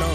9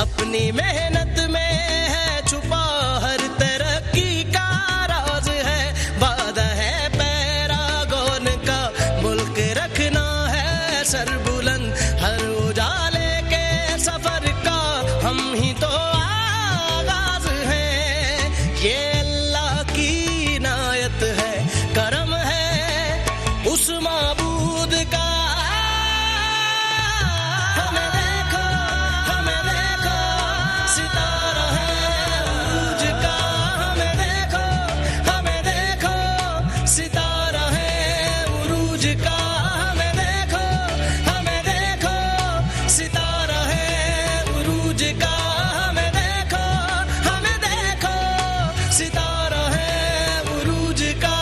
اپنی محنت میں ہے چھپا ہر ترقی کا راز ہے. وعدہ ہے پیراگون کا ملک رکھنا ہے سر بلند, ہر اجالے کے سفر کا ہم ہی تو آغاز ہیں. یہ اللہ کی عنایت ہے, کرم ہے اس معبود کا. ہمیں دیکھو ستارہ ہے عروج کا. ہمیں دیکھو ستارہ ہے عروج کا. ہمیں دیکھو ستارہ ہے عروج کا. ہمیں دیکھو ستارہ ہے عروج کا.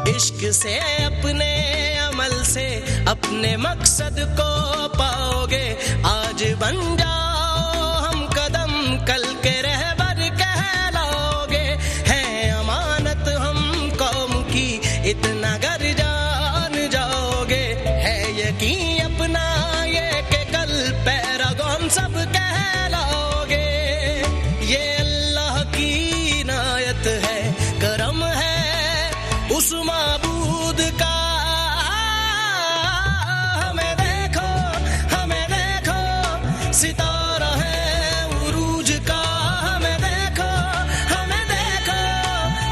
عشق سے اپنے عمل سے اپنے مقصد کو پاؤ گے. آج بن جاؤ ہم قدم, کل کے رہبر کہلاؤ گے. ہے امانت ہم قوم کی اتنا گر جان جاؤ گے. ہے یقین اپنا یہ کہ کل پیراگون سب کہلاؤ گے. یہ اللہ کی عنایت ہے, کرم ہے اس معبود کا. ہمیں دیکھو ستارہ ہے عروج کا. ہمیں دیکھو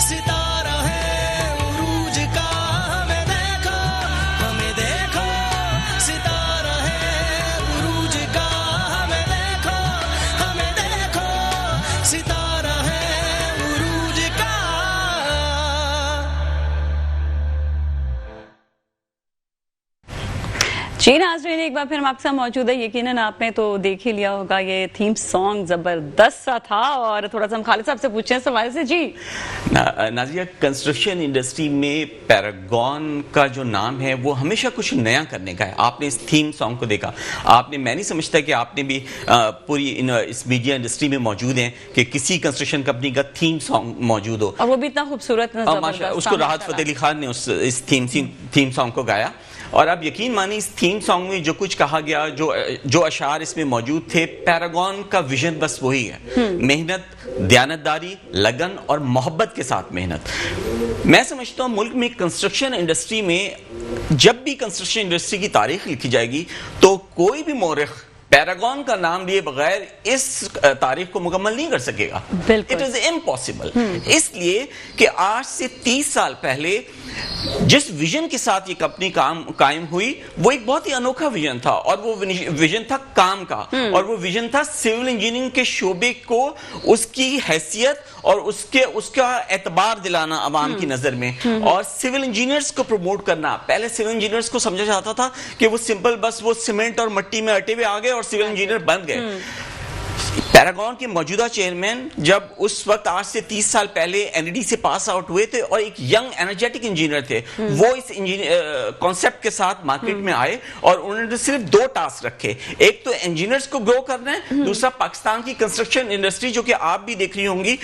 ستارہ ہے عروج کا. ہمیں دیکھو ستارہ ہے عروج کا. ہمیں دیکھو ستارہ ہے عروج کا. جی ناظرین, ایک بار پھر ہم آپ کے ساتھ موجود ہے. یقیناً آپ نے تو دیکھ ہی لیا ہوگا, یہ تھیم سانگ زبردست سا تھا. اور تھوڑا سا ہم خالد صاحب سے پوچھیں اس حوالے سے. جی نازیہ, کنسٹرکشن انڈسٹری میں پیراگون کا جو نام ہے وہ ہمیشہ کچھ نیا کرنے کا ہے. آپ نے اس تھیم سانگ کو دیکھا, میں نہیں سمجھتا کہ آپ نے بھی پوری اس میڈیا انڈسٹری میں موجود ہیں کہ کسی کنسٹرکشن کمپنی کا تھیم سانگ موجود ہو, اور وہ بھی اتنا خوبصورت, اس کو راحت فتح علی خان نے اس تھیم سانگ کو گایا. اور اب یقین مانی اس تھیم سانگ میں جو کچھ کہا گیا, جو اشعار اس میں موجود تھے, پیراگون کا ویژن بس وہی ہے. محنت, دیانتداری, لگن اور محبت کے ساتھ محنت. میں سمجھتا ہوں ملک میں کنسٹرکشن انڈسٹری میں جب بھی کنسٹرکشن انڈسٹری کی تاریخ لکھی جائے گی تو کوئی بھی مورخ پیراگون کا نام لیے بغیر اس تاریخ کو مکمل نہیں کر سکے گا. It is impossible. اس لیے کہ آج سے 30 سال پہلے جس ویژن کے ساتھ یہ کمپنی قائم ہوئی وہ ایک بہت ہی انوکھا ویژن تھا, اور وہ ویژن تھا کام کا, اور وہ ویژن تھا سول انجینئرنگ کے شعبے کو اس کی حیثیت اور اس کا اعتبار دلانا عوام کی نظر میں, اور سول انجینئرز کو پروموٹ کرنا. پہلے سول انجینئرز کو سمجھا جاتا تھا کہ وہ سمپل بس وہ سیمنٹ اور مٹی میں اٹے ہوئے آ گئے اور سول انجینئر بن گئے. پیراگون کے موجودہ چیئرمین جب اس وقت آج سے 30 سال پہلے این ڈی سے پاس آؤٹ ہوئے تھے اور ایک ینگ انرجیٹک انجینئر تھے, وہ اس کانسیپٹ کے ساتھ مارکیٹ میں آئے اور انہوں نے صرف 2 ٹاسک رکھے. ایک تو انجینئرز کو گرو کرنا ہے, دوسرا پاکستان کی کنسٹرکشن انڈسٹری جو کہ آپ بھی دیکھ رہی ہوں گی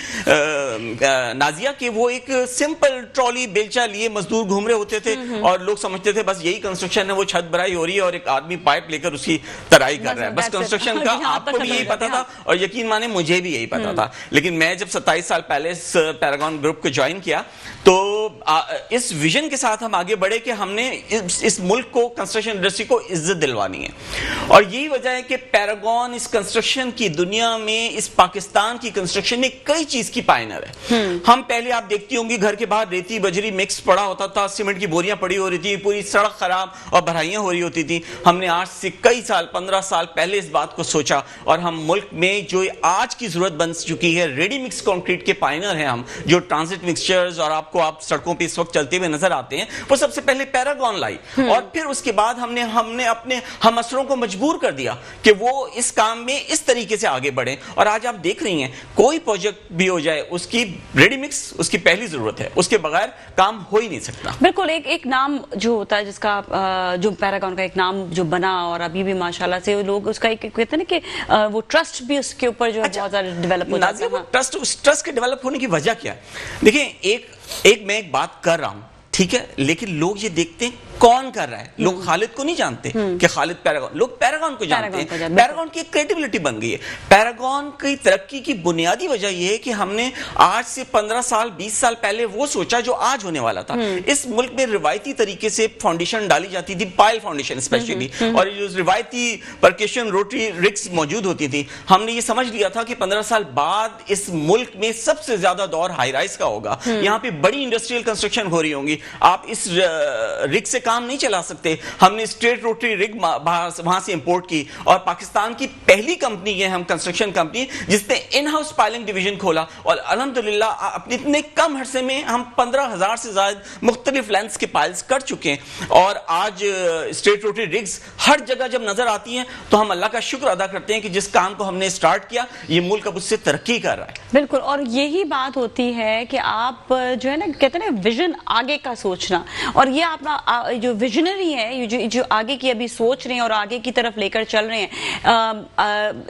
نازیہ, کہ وہ ایک سمپل ٹرالی بیلچا لیے مزدور گھوم رہے ہوتے تھے اور لوگ سمجھتے تھے بس یہی کنسٹرکشن ہے, وہ چھت بھرائی ہو رہی ہے اور ایک آدمی پائپ لے کر اس کی ترائی کر رہا ہے. بس کنسٹرکشن کا آپ کو بھی یہی پتا تھا اور یقین مانے مجھے بھی یہی پتا تھا. لیکن میں جب 27 سال پہلے اس پیراگون گروپ کو جوائن کیا تو اس ویژن کے ساتھ ہم آگے بڑھے کہ ہم نے اس ملک کو کنسٹرکشن انڈسٹری کو عزت دلوانی ہے. اور یہی وجہ ہے کہ پیراگون اس کنسٹرکشن کی دنیا میں, اس پاکستان کی کنسٹرکشن میں کئی چیز کی پائنر ہے. ہم پہلے آپ دیکھتی ہوں گی گھر کے باہر ریتی بجری مکس پڑا ہوتا تھا, سیمنٹ کی بوریاں پڑی ہو رہی تھی, پوری سڑک خراب اور بھرائیاں ہو رہی ہوتی تھی. ہم نے آج سے کئی سال 15 سال پہلے اس بات کو سوچا اور ہم ملک میں جو آج کی ضرورت بن چکی ہے ریڈی مکس کنکریٹ کے پائنر ہیں ہم, جو ٹرانزٹ مکسچرز اور آپ سڑکوں پہ اس وقت چلتے ہوئے نظر آتے ہیں وہ سب سے پہلے پیراگون لائی, اور پھر اس کے بعد ہم نے اپنے ہم اثروں کو مجبور کر دیا کہ وہ اس کام میں اس طریقے سے آگے بڑھیں. اور آج آپ دیکھ رہی ہیں کوئی پروجیکٹ بھی ہو جائے اس کی ریڈی مکس اس کی پہلی ضرورت ہے, اس کے بغیر کام ہو ہی نہیں سکتا. بالکل. ایک نام جو ہوتا ہے جس کا جو پیراگون کا ایک نام جو بنا, اور ابھی بھی ماشاءاللہ سے لوگ اس کا ایک کہتے ہیں نا کہ وہ ٹرسٹ بھی اس کے اوپر جو ہے بہت زیادہ ڈیولپ ہو جاتا ہے. اس ٹرسٹ کے ڈیولپ ہونے کی وجہ کیا ہے؟ دیکھیں ایک میں ایک بات کر رہا ہوں, ٹھیک ہے, لیکن لوگ یہ دیکھتے ہیں کون کر رہا ہے. لوگ خالد کو نہیں جانتے کہ خالد پیراگون, لوگ پیراگون کو جانتے ہیں. پیراگون کی ایک کریڈیبلٹی بن گئی ہے. پیراگون کی ترقی کی بنیادی وجہ یہ ہے کہ ہم نے آج سے 15 سال 20 سال پہلے وہ سوچا جو آج ہونے والا تھا. اس ملک میں روایتی طریقے سے فاؤنڈیشن ڈالی جاتی تھی, پائل فاؤنڈیشن اسپیشلی, اور جو روایتی پرکشن روٹری رگز موجود ہوتی تھی. ہم نے یہ سمجھ لیا تھا کہ 15 سال بعد اس ملک میں سب سے زیادہ دور ہائی رائز کا ہوگا. یہاں پہ بڑی انڈسٹریل کنسٹرکشن ہو رہی ہوں گی, آپ اس رگ سے کام نہیں چلا سکتے. ہم نے اسٹریٹ روٹری رگ وہاں سے امپورٹ کی, اور پاکستان کی پہلی کمپنی ہے ہم کنسٹرکشن کمپنی جس نے ان ہاؤس پائلنگ ڈویژن کھولا, اور الحمدللہ اپنے اتنے کم عرصے میں ہم 15,000 سے زائد مختلف لینس کے پائلز کر چکے ہیں. اور آج اسٹریٹ روٹری رگز ہر جگہ جب نظر آتی ہیں تو ہم اللہ کا شکر ادا کرتے ہیں کہ جس کام کو ہم نے اسٹارٹ کیا یہ ملک اب اس سے ترقی کر رہا ہے. بالکل. اور یہی بات ہوتی ہے کہ آپ جو ہے نا کہتے ہیں نا ویژن آگے کا سوچنا, اور یہ آپ جو ویژنری ہے جو آگے کی ابھی سوچ رہے ہیں اور آگے کی طرف لے کر چل رہے ہیں,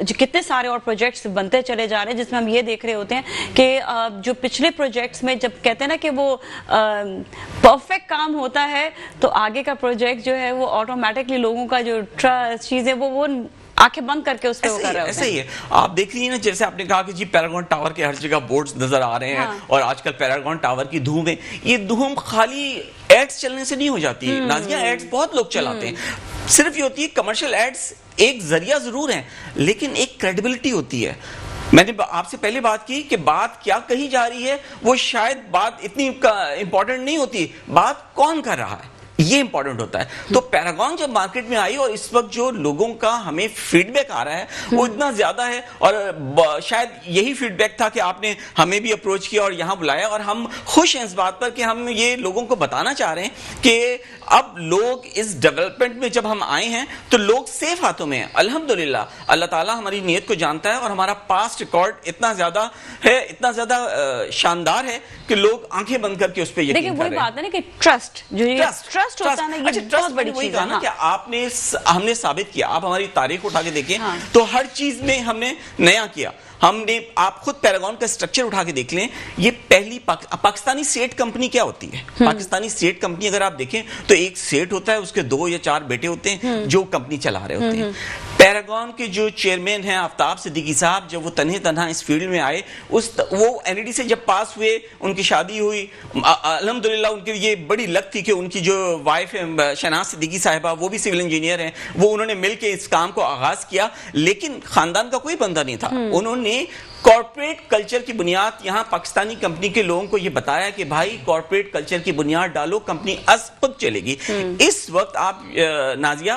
جو کتنے سارے اور پروجیکٹس بنتے چلے جا رہے ہیں جس میں ہم یہ دیکھ رہے ہوتے ہیں کہ جو پچھلے پروجیکٹس میں جب کہتے ہیں نا کہ وہ پرفیکٹ کام ہوتا ہے تو آگے کا پروجیکٹ جو ہے وہ آٹومیٹکلی لوگوں کا جو ٹرسٹ چیزیں وہ آنکھیں بند کر کے اس پہ وہ کر رہے ہوتے ہیں. ایسا ہی ہے. آپ دیکھ رہی ہیں نا, جیسے آپ نے کہا کہ جی پیراگون ٹاور کے ہر جگہ بورڈز نظر آ رہے ہیں, اور آج کل پیراگون ٹاور کی دھوم ہے. یہ دھوم خالی ایڈز چلنے سے نہیں ہو جاتی. نازیہ ایڈز بہت لوگ چلاتے ہیں, صرف یہ ہوتی ہے کمرشل ایڈز ایک ذریعہ ضرور ہیں, لیکن ایک کریڈیبلٹی ہوتی ہے. میں نے آپ سے پہلے بات کی کہ بات کیا کہی جا رہی ہے وہ شاید بات اتنی امپورٹنٹ نہیں ہوتی, بات کون کر رہا ہے یہ امپورٹنٹ ہوتا ہے. تو پیراگون جب مارکیٹ میں آئی اور اس وقت جو لوگوں کا ہمیں فیڈ بیک آ رہا ہے وہ اتنا زیادہ ہے, اور شاید یہی فیڈ بیک تھا کہ آپ نے ہمیں بھی اپروچ کیا اور یہاں بلایا, اور ہم خوش ہیں اس بات پر کہ ہم یہ لوگوں کو بتانا چاہ رہے ہیں کہ اب لوگ اس ڈیولپمنٹ میں جب ہم آئے ہیں تو لوگ سیف ہاتھوں میں ہیں. الحمدللہ اللہ تعالیٰ ہماری نیت کو جانتا ہے, اور ہمارا پاسٹ ریکارڈ اتنا زیادہ ہے, اتنا زیادہ شاندار ہے کہ لوگ آنکھیں بند کر کے اس پہ یقین کر رہے ہیں. دیکھیں وہی بات ہے نا کہ ٹرسٹ ہوتا ہے نا, یہ بہت بڑی چیز ہے کہ ہم نے ثابت کیا. آپ ہماری تاریخ اٹھا کے دیکھیں تو ہر چیز میں ہم نے نیا کیا. ہم نے آپ خود پیراگون کا اسٹرکچر اٹھا کے دیکھ لیں, یہ پہلی پاکستانی سیٹ کمپنی کیا ہوتی ہے. پاکستانی سیٹ کمپنی اگر آپ دیکھیں تو ایک سیٹ ہوتا ہے, اس کے 2 یا 4 بیٹے ہوتے ہیں جو کمپنی چلا رہے ہوتے ہیں. پیراگون کے جو چیئرمین ہیں آفتاب صدیقی صاحب, جب وہ تنہا اس فیلڈ میں آئے, وہ NED سے جب پاس ہوئے, ان کی شادی ہوئی, الحمدللہ ان کی یہ بڑی لک تھی کہ ان کی جو وائف ہے شہناز صدیقی صاحبہ وہ بھی سول انجینئر ہیں, وہ انہوں نے مل کے اس کام کو آغاز کیا. لیکن خاندان کا کوئی بندہ نہیں تھا. انہوں نے کارپوریٹ کلچر کی بنیاد یہاں پاکستانی کمپنی کے لوگوں کو یہ بتایا کہ بھائی کارپوریٹ کلچر کی بنیاد ڈالو, کمپنی از خود چلے گی. اس وقت آپ نازیہ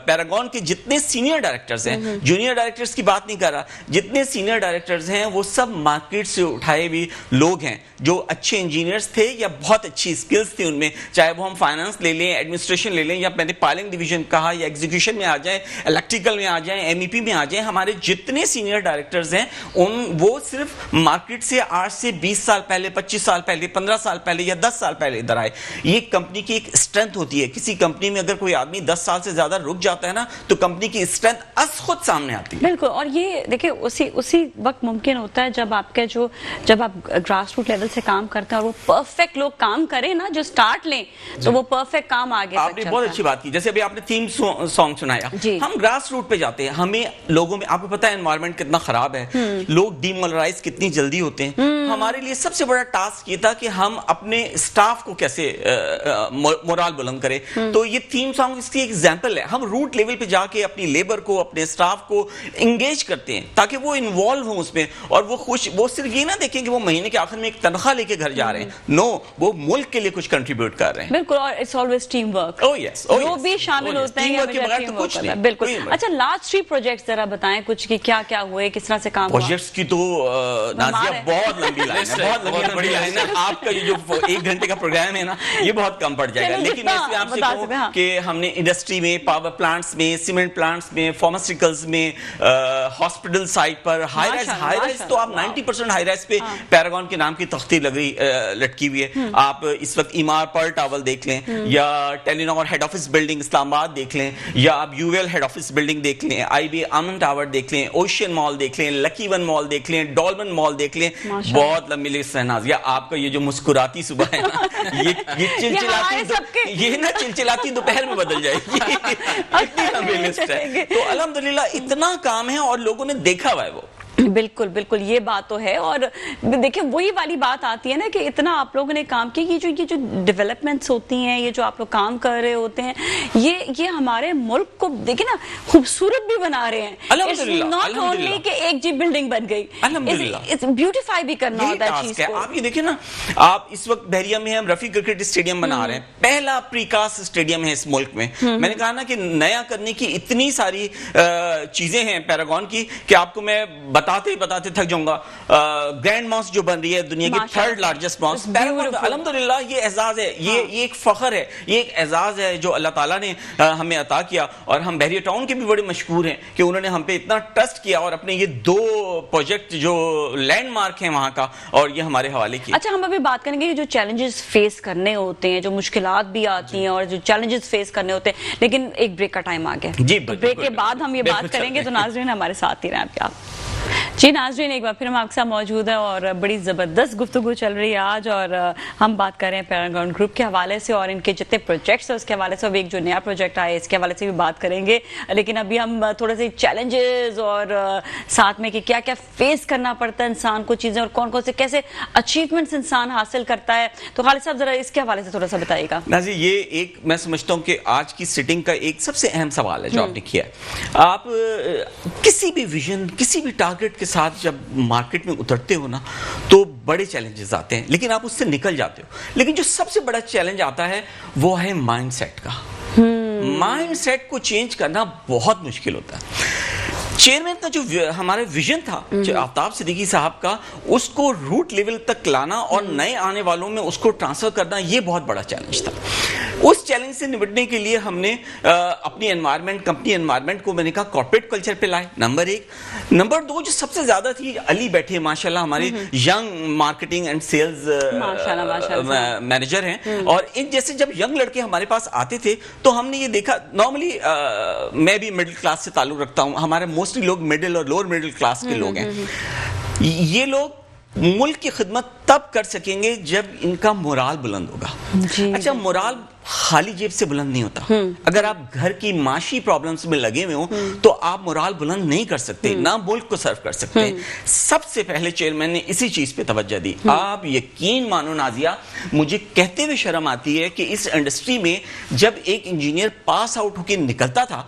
پیراگون کے جتنے سینئر ڈائریکٹرز ہیں, جونیئر ڈائریکٹرز کی بات نہیں کر رہا, جتنے سینئر ڈائریکٹرز ہیں وہ سب مارکیٹ سے اٹھائے ہوئے لوگ ہیں جو اچھے انجینئرز تھے یا بہت اچھی سکلز تھی ان میں, چاہے وہ ہم فائنانس لے لیں, ایڈمنسٹریشن لے لیں, یا میں نے پائلنگ ڈویژن کہا, یا ایگزیکیوشن میں آ جائیں, الیکٹریکل میں آ جائیں, MEP میں آ جائیں. ہمارے جتنے سینئر ڈائریکٹرز ہیں وہ صرف مارکیٹ سے 8 سے 20 سال پہلے, 25 سال پہلے, 15 سال پہلے یا 10 سال پہلے ادھر آئے. یہ کمپنی کی ایک اسٹرینتھ ہوتی ہے. کسی کمپنی میں اگر کوئی آدمی 10 سال سے زیادہ رک جاتا ہے نا تو کمپنی کی اسٹرینتھ از خود سامنے آتی ہے. بالکل. اور یہ دیکھیں اسی وقت ممکن ہوتا ہے جب آپ گراس روٹ لیول سے کام کرتے ہیں اور وہ پرفیکٹ لوگ کام کریں نا, جو سٹارٹ لیں تو وہ پرفیکٹ کام آگے تک چلتا ہے. آپ نے بہت اچھی بات کی, جیسے ابھی آپ نے تھیم سانگ سنایا. ہم گراس روٹ پہ جاتے ہیں, ہمیں لوگوں میں, آپ کو پتا ہے انوائرمنٹ کتنا خراب ہے, لوگ ڈیمولرائز کتنی جلدی ہوتے ہیں. ہمارے لیے سب سے بڑا ٹاسک یہ تھا کہ ہم اپنے اسٹاف کو کیسے مورال بلند کریں. تو یہ تھیم سانگ اس کی ایک ایگزامپل ہے. ہم روٹ لیول پہ جا کے اپنی لیبر کو, اپنے اسٹاف کو انگیج کرتے ہیں تاکہ وہ انوالو ہوں اس میں, اور وہ صرف یہ نہ دیکھیں کہ وہ مہینے کے آخر میں ایک تنخواہ لے کے گھر جا رہے ہیں. نو, وہ ملک کے لیے کچھ کنٹریبیوٹ کر رہے ہیں. بالکل. اور اٹس آلویز ٹیم ورک, وہ بھی شامل ہوتے ہیں. بالکل. اچھا, لاسٹ 3 پروجیکٹس ذرا بتائیں کچھ کہ کیا ہوئے, کس طرح خاصے کام ہوا؟ پروجیکٹس کی تو نازیہ بہت لمبی لائن ہے, بہت لمبی بڑی لائن ہے. آپ کا یہ جو 1 گھنٹے کا پروگرام ہے نا, یہ بہت کم پڑ جائے گا. لیکن میں اس میں آپ سے کہوں کہ ہم نے انڈسٹری میں, پاور پلانٹس میں, سیمنٹ پلانٹس میں, فارماسیوٹیکلز میں, ہاسپٹل سائٹ پر, ہائی رائز تو آپ 90% ہائی رائز پہ پیراگون کے نام کی تختی لٹکی ہوئی ہے. آپ اس وقت ایمار پر ٹاور دیکھ لیں, یا ٹیلی نار ہیڈ آفس بلڈنگ اسلام آباد دیکھ لیں, یا آپ U L head office building دیکھ لیں, آئی بی امن ٹاور دیکھ لیں, اوشین مال دیکھ لیں, لکی ون مال دیکھ لیں, ڈولمن مال دیکھ لیں. بہت لمبی لسٹ ہے نازیہ. آپ کا یہ جو مسکراتی صبح ہے نا, یہ نا چلچلاتی دوپہر میں بدل جائے گی. اتنی لمبی لسٹ ہے. تو الحمدللہ اتنا کام ہے اور لوگوں نے دیکھا ہوا ہے وہ. بالکل بالکل, یہ بات تو ہے. اور دیکھیں وہی والی بات آتی ہے نا کہ اتنا آپ لوگوں نے کام کیا, یہ جو ڈیولپمنٹس ہوتی ہیں, یہ جو آپ لوگ کام کر رہے ہوتے ہیں, یہ ہمارے ملک کو دیکھیں نا خوبصورت بھی بنا رہے ہیں. ناٹ اونلی کہ ایک جی بلڈنگ بن گئی, بیوٹیفائی بھی کرنا ہوتا ہے چیز کو. آپ یہ دیکھیں نا, آپ اس وقت بحریہ میں ہم رفیع کرکٹ اسٹیڈیم بنا رہے ہیں, پہلا پری کاسٹ اسٹیڈیم ہے اس ملک میں. میں نے کہا نا کہ نیا کرنے کی اتنی ساری چیزیں ہیں پیراگون کی کہ آپ کو میں بتاتے تھک جاؤں گا. گرینڈ ماسک جو بن رہی ہے دنیا کی 3rd لارجسٹ ماسک, الحمدللہ یہ اعزاز ہے, یہ ایک فخر ہے, یہ ایک اعزاز ہے جو اللہ تعالیٰ نے ہمیں عطا کیا. اور ہم بحریہ ٹاؤن کے بھی بڑے مشکور ہیں کہ انہوں نے ہم پہ اتنا ٹرسٹ کیا اور اپنے یہ 2 پروجیکٹ جو لینڈ مارک ہیں وہاں کا, اور یہ ہمارے حوالے کیا. اچھا, ہم ابھی بات کریں گے جو چیلنجز فیس کرنے ہوتے ہیں, جو مشکلات بھی آتی ہیں اور جو چیلنجز فیس کرنے ہوتے ہیں, لیکن ایک بریک کا ٹائم آ گیا. جی, بریک کے بعد ہم یہ بات کریں گے. تو ناظرین ہمارے ساتھ ہی رہیں آپ. جی ناظرین, ایک بار پھر ہم آپ کے ساتھ موجود ہیں اور بڑی زبردست گفتگو چل رہی ہے آج, اور ہم بات کر رہے ہیں پیراگون گروپ کے حوالے سے اور ان کے جتنے پروجیکٹس ہیں اس کے حوالے سے. اب ایک جو نیا پروجیکٹ آیا ہے اس کے حوالے سے بھی بات کریں گے, لیکن ابھی ہم تھوڑے سے چیلنجز اور ساتھ میں کہ کیا کیا فیس کرنا پڑتا ہے انسان کو چیزیں, اور کون کون سے کیسے اچیومنٹس انسان حاصل کرتا ہے. تو خالد صاحب ذرا اس کے حوالے سے تھوڑا سا بتائیے گا. نازی, یہ ایک میں سمجھتا ہوں کہ آج کی سیٹنگ کا ایک سب سے اہم سوال ہے جو آپ نے کیا ہے. آپ کسی بھی ویژن, کسی بھی ٹارگٹ کے ساتھ جب مارکیٹ میں اترتے ہو نا تو بڑے چیلنجز آتے ہیں, لیکن آپ اس سے نکل جاتے ہو. لیکن جو سب سے بڑا چیلنج آتا ہے وہ ہے مائنڈ سیٹ کا. مائنڈ سیٹ کو چینج کرنا بہت مشکل ہوتا ہے. چیئرمین کا جو ہمارا ویژن تھا آفتاب صدیقی صاحب کا, اس کو روٹ لیول تک لانا اور نئے آنے والوں میں اس کو ٹرانسفر کرنا, یہ بہت بڑا چیلنج تھا. اس چیلنج سے نمٹنے کے لیے ہم نے اپنی انوائرمنٹ, کمپنی انوائرمنٹ کو میں نے کہا کارپوریٹ کلچر پہ لائے, نمبر 1. نمبر 2 جو سب سے زیادہ تھی, علی بیٹھے ماشاءاللہ ہمارے young marketing and sales manager ہیں, اور ان جیسے جب ینگ لڑکے ہمارے پاس آتے تھے تو ہم نے یہ دیکھا, نارملی میں بھی مڈل کلاس سے تعلق رکھتا ہوں, ہمارے موسٹلی لوگ مڈل اور لوور مڈل کلاس کے لوگ ہیں. یہ لوگ ملک کی خدمت تب کر سکیں گے جب ان کا مورال بلند ہوگا. اچھا, مورال خالی جیب سے بلند نہیں ہوتا. اگر آپ گھر کی معاشی پرابلمز میں لگے ہوئے ہوں تو آپ مورال بلند نہیں کر سکتے, نہ ملک کو سرو کر سکتے. سب سے پہلے چیئرمین نے اسی چیز پہ توجہ دی. آپ یقین مانو نازیہ, مجھے کہتے ہوئے شرم آتی ہے کہ اس انڈسٹری میں جب ایک انجینئر پاس آؤٹ ہو کے نکلتا تھا,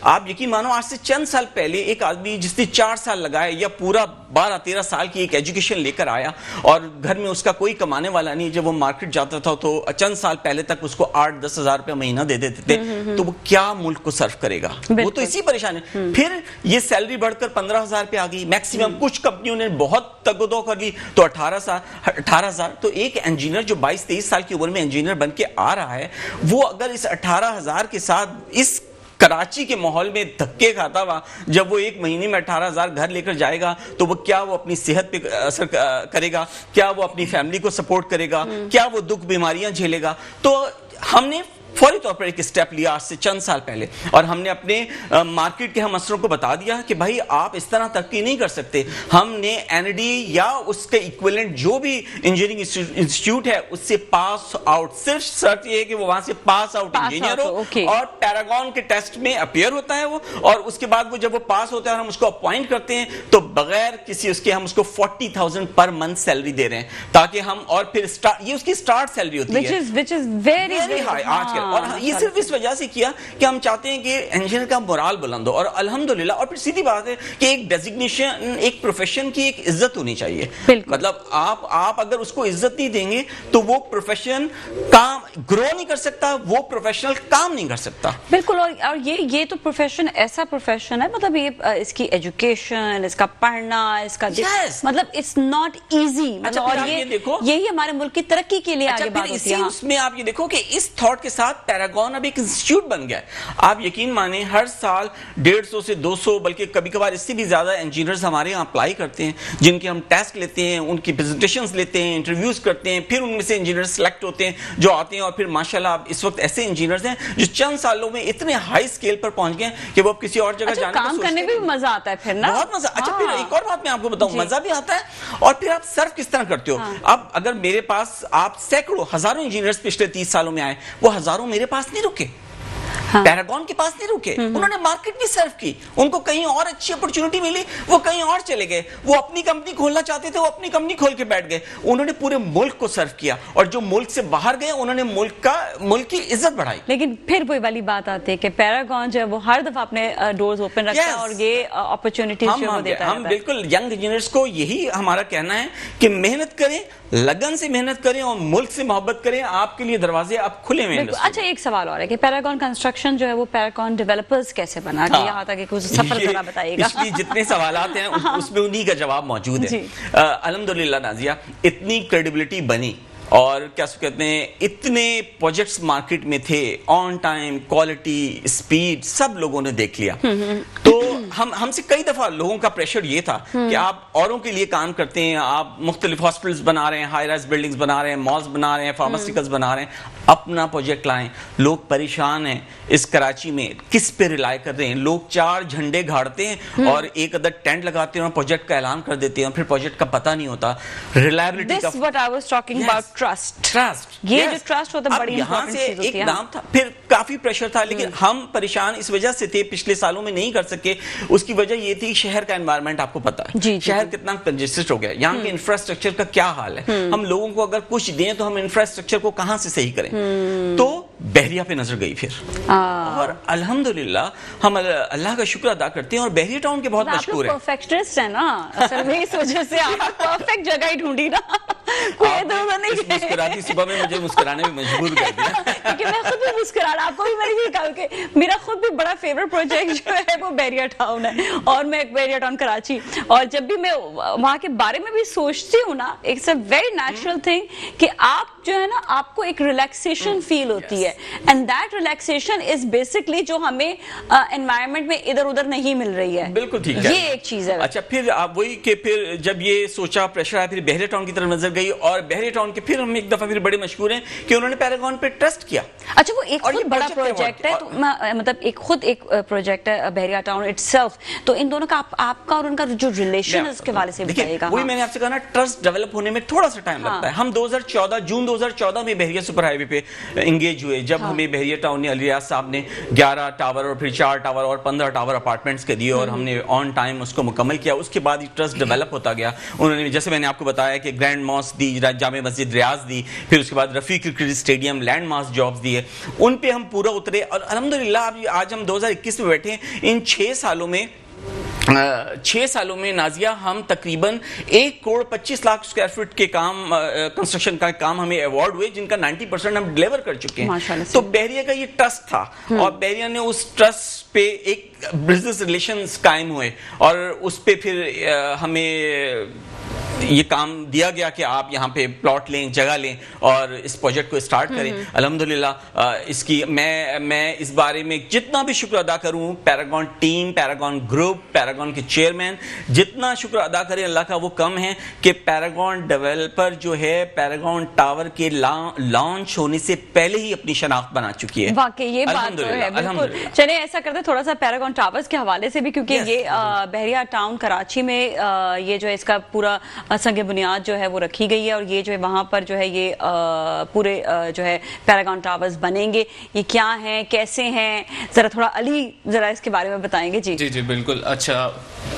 آپ یقین مانو آج سے چند سال پہلے ایک آدمی جس نے 4 سال لگائے یا پورا 12-13 سال کی ایک ایجوکیشن لے کر آیا اور گھر میں اس کا کوئی کمانے والا نہیں, جب وہ مارکیٹ جاتا تھا تو چند سال پہلے تک اس کو 8-10 ہزار روپے مہینہ دے دیتے تھے, تو وہ کیا ملک کو سرو کرے گا؟ وہ تو اسی پریشانی. پھر یہ سیلری بڑھ کر 15,000 پہ آ گئی میکسیمم. کچھ کمپنیوں نے بہت تگ و دو کر لی تو 18,000. تو ایک انجینئر جو 22-23 سال کی عمر میں انجینئر بن کے آ رہا ہے, وہ اگر اس 18,000 کے ساتھ اس کراچی کے ماحول میں دھکے کھاتا ہوا, جب وہ ایک مہینے میں 18,000 گھر لے کر جائے گا تو وہ کیا وہ اپنی صحت پہ اثر کرے گا؟ کیا وہ اپنی فیملی کو سپورٹ کرے گا؟ کیا وہ دکھ بیماریاں جھیلے گا؟ تو ہم نے فوری طور پر ایک سٹیپ لیا آج سے چند سال پہلے, اور ہم نے اپنے مارکیٹ کے ہم افسروں کو بتا دیا کہ بھائی آپ اس طرح ترقی نہیں کر سکتے. ہم نے این ڈی یا اس کے ایکویلنٹ جو بھی انجینئرنگ انسٹیٹیوٹ ہے اس سے پاس آؤٹ, صرف شرط یہ ہے کہ وہ وہاں سے پاس آؤٹ انجینئر ہو اور پیراگون کے ٹیسٹ میں اپیئر ہوتا ہے وہ, اور اس کے بعد وہ جب وہ پاس ہوتا ہے اور ہم اس کو اپوائنٹ کرتے ہیں تو بغیر کسی اس کے ہم اس کو 40,000 پر منتھ سیلری دے رہے ہیں, تاکہ ہم, اور پھر یہ اس کی اسٹارٹ سیلری ہوتی ہے which is very high. آج کل اور یہ صرف اس وجہ سے کیا کہ ہم چاہتے ہیں کہ انجینئر کا مورال بلند ہو, اور الحمدللہ. اور پھر سیدھی بات ہے کہ ایک ڈیزگنیشن, ایک پروفیشن کی ایک عزت ہونی چاہیے. مطلب آپ اگر اس کو عزت نہیں دیں گے تو وہ پروفیشن کام گرو نہیں کر سکتا, وہ پروفیشنل کام نہیں کر سکتا. بالکل. اور یہ تو پروفیشن ایسا پروفیشن ہے, مطلب یہ اس کی ایجوکیشن, اس کا پڑھنا, اس کا مطلب اٹس ناٹ ایزی. مطلب اور یہی ہمارے ملک کی ترقی کے لیے آگے بات ہوتی ہے. اس میں آپ یہ دیکھو کہ اس تھاٹ کے ساتھ پیراگون اب ایک انسٹیٹیوٹ بن گیا ہے. آپ یقین مانیں ہر سال 150 سے 200 بلکہ کبھی کبھار اس سے بھی زیادہ انجینئرز ہمارے یہاں اپلائی کرتے ہیں, جن کے ہم ٹیسٹ لیتے ہیں, ان کی پریزنٹیشنز لیتے ہیں, انٹرویوز کرتے ہیں, پھر ان میں سے انجینئر سلیکٹ ہوتے ہیں جو آتے ہیں. اور پھر ماشاءاللہ اب اس وقت ایسے انجینئرز ہیں جو چند سالوں میں اتنے ہائی اسکیل پر پہنچ گئے کہ وہ اب کسی اور جگہ جانے کا کام کرنے میں بھی مزہ آتا ہے پھر نا, بہت مزہ. اچھا پھر ایک اور بات میں آپ کو بتاؤں, مزہ بھی آتا ہے اور پھر آپ سرو کس طرح کرتے ہو. اب اگر میرے پاس آپ سینکڑوں ہزاروں انجینئرز پچھلے 30 سالوں میں آئے, وہ ہزاروں میرے پاس نہیں رکے, پیراگون کے پاس نہیں رکے, انہوں نے مارکیٹ بھی سرو کی, ان کو کہیں اور اچھی اپرچونٹی ملی, وہ کہیں اور چلے گئے. وہ اپنی کمپنی کھولنا چاہتے تھے, وہ اپنی کمپنی کھول کے بیٹھ گئے. انہوں نے پورے ملک کو سرو کیا, اور جو ملک سے باہر گئے انہوں نے ملک کی عزت بڑھائی. لیکن پھر وہی والی بات آتی ہے کہ پیراگون جو ہے وہ ہر دفعہ اپنے ڈورز اوپن رکھتا ہے اور یہ اپرچونٹیز جو وہ دیتا ہے. ہم بالکل ینگ انجینئرز کو یہی ہمارا کہنا ہے کہ محنت کریں, لگن سے محنت کریں اور ملک سے محبت کریں, آپ کے لیے دروازے اب کھلے ہوئے ہیں. اچھا ایک سوال اور ہے کہ پیراگون کنسٹرکشن جو ہے وہ پیراگون ڈیولپرز کیسے بنا, کہ یہاں تک کہ کچھ سفر ذرا بتائیے گا. پچھلی جتنے سوالات ہیں اس میں انہی کا جواب موجود ہے. الحمدللہ نازیہ, اتنی کریڈیبلٹی بنی اور کیا کہتے ہیں اتنے پروجیکٹس مارکیٹ میں تھے, آن ٹائم, کوالٹی, اسپیڈ, سب لوگوں نے دیکھ لیا. تو ہم سے کئی دفعہ لوگوں کا پریشر یہ تھا کہ آپ اوروں کے لیے کام کرتے ہیں, آپ مختلف ہاسپٹلز بنا رہے ہیں, ہائی رائز بلڈنگز بنا رہے ہیں, مالز بنا رہے ہیں, فارماسیوٹیکلز بنا رہے ہیں, اپنا پروجیکٹ لائیں. لوگ پریشان ہیں اس کراچی میں, کس پہ ریلائی کر رہے ہیں. لوگ 4 جھنڈے گھاڑتے ہیں اور ایک عدد ٹینٹ لگاتے ہیں اور پروجیکٹ کا اعلان کر دیتے ہیں, اور پھر پروجیکٹ کا پتہ نہیں ہوتا. ریلائبلٹی کا, This is what I was talking about, trust. یہ جو ٹرسٹ ہوتا ہے بڑی امپورٹنٹ چیز ہوتی ہے. ایک نام تھا, پھر کافی پریشر تھا, لیکن ہم پریشان اس وجہ سے تھے پچھلے سالوں میں نہیں کر سکے. اس کی وجہ یہ تھی شہر کا انوائرمنٹ آپ کو پتا ہے, شہر کتنا کنجسٹڈ ہو گیا, یہاں کے انفراسٹرکچر کا کیا حال ہے. ہم لوگوں کو اگر کچھ دیں تو ہم انفراسٹرکچر کو کہاں سے صحیح کریں. تو بحریہ پہ نظر گئی پھر, اور الحمدللہ ہم اللہ کا شکر ادا کرتے ہیں, اور بحریہ ٹاؤن کے بہت مشہور ہیں. پرفیکشنسٹ ہیں نا, اصل میں اس وجہ سے آپ پرفیکٹ جگہ ہی ڈھونڈی نا. مسکراتی صبح میں مجھے مسکرانے میں مجبور کر دیا, کیونکہ میں خود بھی مسکرانا, آپ کو بھی میں نے یہ کہا کہ میرا خود بھی بڑا فیورٹ پروجیکٹ جو ہے وہ بحریہ ٹاؤن ہے, اور میں بحریہ ٹاؤن کراچی, اور جب بھی میں وہاں کے بارے میں بھی سوچتی ہوں نا, it's a very natural thing کہ آپ جو ہے نا آپ کو ایک ریلیکسیشن فیل ہوتی ہے, and that relaxation is basically جو ہمیں انوائرمنٹ میں ادھر ادھر نہیں مل رہی ہے. بالکل ٹھیک ہے, یہ ایک چیز ہے. اچھا پھر آپ وہی کہ پھر جب یہ سوچا, پریشر آیا, پھر بحریہ ٹاؤن کی طرف نظر گئی, اور بحریہ ٹاؤن کے پھر ہم ایک دفعہ پھر بڑے مشہور ہیں کہ انہوں نے پیراگون پہ ٹرسٹ کیا. اچھا وہ ایک خود بڑا پروجیکٹ ہے, تو مطلب ایک پروجیکٹ ہے بحریہ ٹاؤن اٹسیلف, تو ان دونوں کا آپ کا اور ان کا جو ریلیشن اس کے حوالے سے بتائیے گا. وہی میں نے آپ سے کہا نا, ٹرسٹ ڈیولپ ہونے میں تھوڑا سا ٹائم لگتا ہے. ہم جون 2014 میں بحریہ سپر ہائی وے پہ انگیج ہوئے, جب ہمیں بحریہ ٹاؤن نے علی ریاض صاحب نے 11 ٹاور اور پھر 4 ٹاور اور 15 ٹاور اپارٹمنٹس کے دیے, اور ہم نے آن ٹائم اس کو مکمل کیا. اس کے بعد یہ ٹرسٹ ڈیولپ ہوتا گیا. انہوں نے جیسے میں نے آپ کو بتایا کہ گرینڈ ماسک دی, جامع مسجد ریاض دی, پھر اس کے بعد Rafi cricket stadium, landmark jobs دیے, ان پہ ہم پورا اترے. اور الحمدللہ آج ہم 2021 میں بیٹھے ہیں. ان 6 سالوں میں نازیہ ہم تقریباً 1,25,00,000 اسکوائر فٹ کے کام, کنسٹرکشن کا کام ہمیں ایوارڈ ہوئے, جن کا 90% ہم ڈیلیور کر چکے ہیں. تو بحریہ کا یہ ٹرسٹ تھا, اور بحریہ نے اس ٹرسٹ پہ ایک بزنس ریلیشنز قائم ہوئے, اور اس پہ پھر ہمیں یہ کام دیا گیا کہ آپ یہاں پہ پلاٹ لیں, جگہ لیں, اور اس پروجیکٹ کو اسٹارٹ کریں. الحمدللہ اس کی میں اس بارے میں جتنا بھی شکر ادا کروں, paragon team, paragon group, paragon کے چیئرمین, جتنا شکر ادا کریں اللہ کا وہ کم ہے کہ پیراگون ڈیولپر جو ہے پیراگون ٹاور کے لانچ ہونے سے پہلے ہی اپنی شناخت بنا چکی ہے. واقعی یہ بات تو ہے, بالکل. چلیں ایسا کرتے تھوڑا سا پیراگون ٹاورز کے حوالے سے بھی, کیونکہ یہ بحریہ ٹاؤن کراچی میں یہ جو اس کا پورا سنگ بنیاد جو ہے وہ رکھی گئی ہے, اور یہ جو ہے وہاں پر جو ہے یہ پورے جو ہے پیراگون ٹاورز بنیں گے. یہ کیا ہیں, کیسے ہیں, ذرا تھوڑا علی ذرا اس کے بارے میں بتائیں گے. جی بالکل. اچھا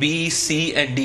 B, C and D.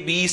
B,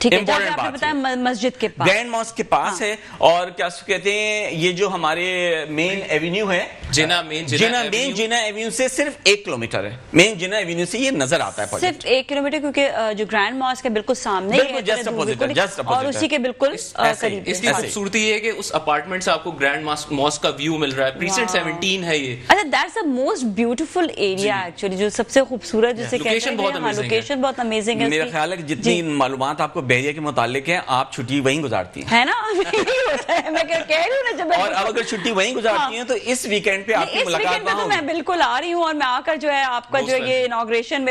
ٹھیک ہے، Important جہاں پہ آپ نے بات ہے۔ بتایا مسجد کے پاس، گرینڈ ماسک کے پاس ہے، اور کیا کہتے ہیں یہ جو ہمارے مین ایونیو ہے جنا ایونیو سے صرف 1 کلومیٹر ہے، مین جنا ایونیو سے یہ نظر آتا ہے صرف 1 کلومیٹر، کیونکہ جو گرینڈ ماسک ہے بالکل سامنے ہی ہے، جسٹ اپوزٹ اور اسی کے بالکل قریب اس کی خوبصورتی یہ ہے کہ اس اپارٹمنٹ سے آپ کو گرینڈ ماسک کا ویو مل رہا ہے، پریسیڈ 17 ہے یہ۔ اچھا، that's a most beautiful area actually, جو سب سے خوبصورت جسے کہتے ہیں، لوکیشن بہت امیزنگ ہے۔ میرا خیال ہے کہ جتنی معلومات آپ کو بحریہ کے متعلق ہیں، آپ چھٹی وہیں گزارتی ہیں، ہے نا؟ میں کہہ رہی ہوں نا، جب اور اب اگر چھٹی وہیں گزارتی ہیں تو اس ویکینڈ پہ آپ کی ملاقات وہاں ہوگی۔ میں بالکل آ رہی ہوں، اور میں آ کر جو ہے آپ کا جو ہے یہ انوگریشن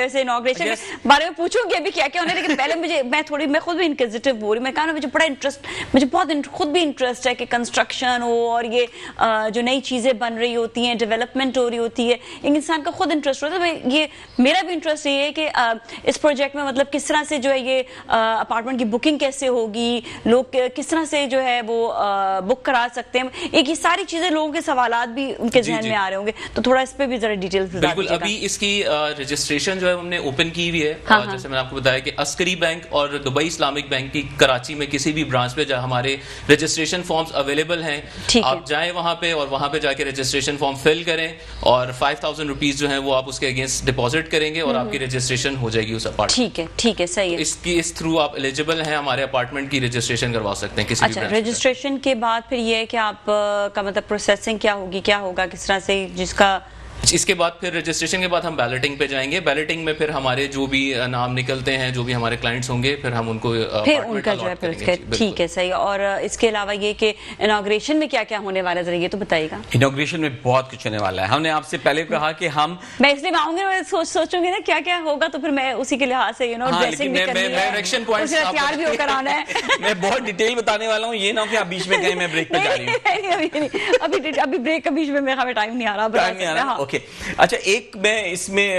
کے بارے میں پوچھوں گی ابھی کیا کیا ہونے، لیکن پہلے میں خود بھی انکوزیٹو ہو رہی ہوں۔ میں کہا نا مجھے بہت خود بھی انٹرسٹ ہے کہ کنسٹرکشن ہو، اور یہ جو نئی چیزیں بن رہی ہوتی ہیں، ڈیولپمنٹ ہو رہی ہوتی ہے، انسان کا خود انٹرسٹ ہوتا ہے۔ یہ میرا بھی انٹرسٹ یہ ہے کہ اس پروجیکٹ میں مطلب کس طرح سے جو ہے یہ اپارٹمنٹ کی بکنگ کیسے ہوگی، لوگ کس طرح سے جو ہے وہ بک کرا سکتے ہیں، یہ ساری چیزیں لوگوں کے سوالات بھی ان کے ذہن میں آ رہے ہوں گے، تو تھوڑا اس پہ بھی ذرا ڈیٹیلز بتا دیجیے گا۔ بالکل، ابھی اس کی رجسٹریشن جو ہے ہم نے اوپن کی ہوئی ہے، جیسے میں نے آپ کو بتایا کہ عسکری بینک اور دبئی اسلامک بینک کی کراچی میں کسی بھی برانچ پہ جہاں ہمارے رجسٹریشن فارمز اویلیبل ہیں، آپ جائیں وہاں پہ اور وہاں پہ جا کے رجسٹریشن فارم فل کریں، اور 5000 روپیز جو ہیں وہ آپ اس کے اگینسٹ ڈپازٹ کریں گے، اور آپ کی رجسٹریشن ہو جائے گی اس اپارٹمنٹ۔ ٹھیک ہے، صحیح ہے۔ اس تھرو آپ ایلیجیبل ہیں، ہمارے اپارٹمنٹ کی رجسٹریشن کروا سکتے ہیں کسی بھی برانچ۔ رجسٹریشن کے بعد پھر یہ ہے کہ آپ کا مطلب پروسیسنگ کیا ہوگی، کیا ہوگا، کس طرح سے، جس کا اس کے بعد پھر رجسٹریشن کے بعد ہم بیلٹنگ پہ جائیں گے، بیلٹنگ میں پھر ہمارے جو بھی نام نکلتے ہیں، جو بھی ہمارے کلائنٹس ہوں گے، پھر ہم ان کو پھر ان کا جو ہے پھر ٹھیک ہے، صحیح۔ اور اس کے علاوہ یہ کہ انوگریشن میں کیا کیا ہونے والا ہے، ذرا یہ تو بتائیے گا۔ انوگریشن میں بہت کچھ ہونے والا ہے، ہم نے آپ سے پہلے کہا کہ میں اس لیے آؤں گی، میں سوچوں گی نا کیا کیا ہوگا، تو پھر میں اسی کے لحاظ سے ڈریسنگ بھی کرنی ہے، تیار بھی ہو کر آنا ہے۔ میں بہت ڈیٹیل بتانے والا ہوں، یہ نہ کہ آپ بیچ میں کہیں میں بریک پہ جا رہی ہوں، ابھی بریک کے بیچ میں ہمیں ٹائم نہیں آ رہا۔ اوکے، اچھا، ایک میں اس میں